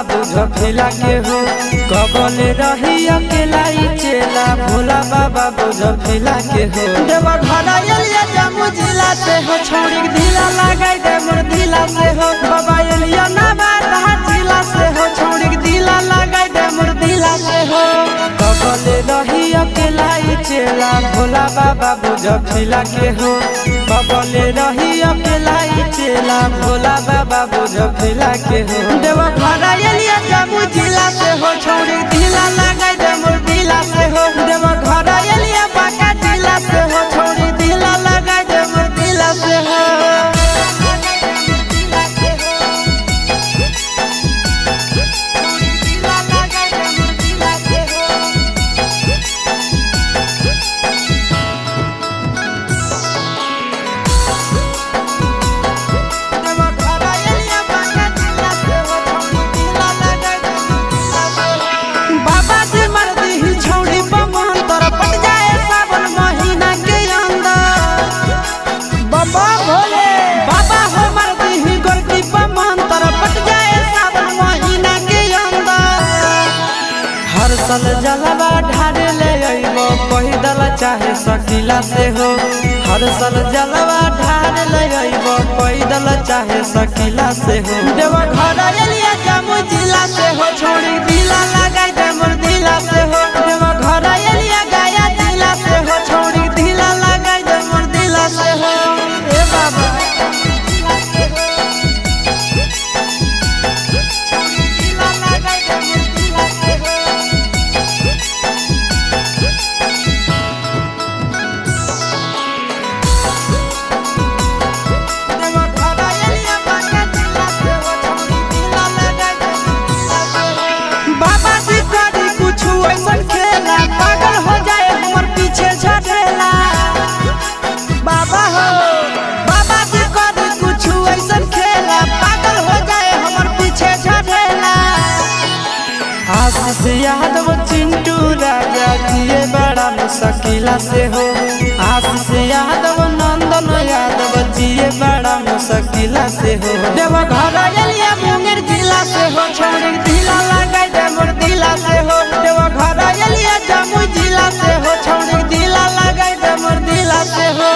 बुझ फिला के हो कबले रही अकेला चेला भोला बाबा बुझ फिला के हो देवा घरा एलिया जामु जिला से हो छोड़ी ढीला लगाई दे मोर ढीला से हो बाबा एलिया ना बात जिला से हो छोड़ी ढीला लगाई दे मोर ढीला से हो कबले रही अकेला चेला भोला बाबा बुझ फिला के हो कबले रही अकेला चेला भोला बाबा बुझ फिला के हो देवा घरा एलिया जामु जिला से हो छोड़ी ढीला लगाई दे मोर ढीला से हो देवा घरा एलिया बाका जिला से हो छोड़ी ढीला लगाई दे मोर ढीला से हो सल जलवा ढारे ले अइबो पैदल चाहे सकीला से हो हर सल जलवा ढारे ले अइबो पैदल चाहे सकीला से हो देवा घरा एलिया जामु जिला से हो छोड़ी ढीला लगाई दे मोर ढीला से हो देवा घरा एलिया गया जिला से हो छोड़ी ढीला लगाई दे मोर ढीला से हो ए बाबा आशीष यादव चिंटू राजा जिए बड़ा मुश्किला से हो आशीष यादव नंदन यादव जिए बड़ा मुश्किला से हो देवा घरा एलिया मुंगेर जिला से हो छोड़ी ढीला लगाई दे मोर ढीला से हो देवा घरा एलिया जामु जिला से हो छोड़ी ढीला लगाई दे मोर ढीला से हो।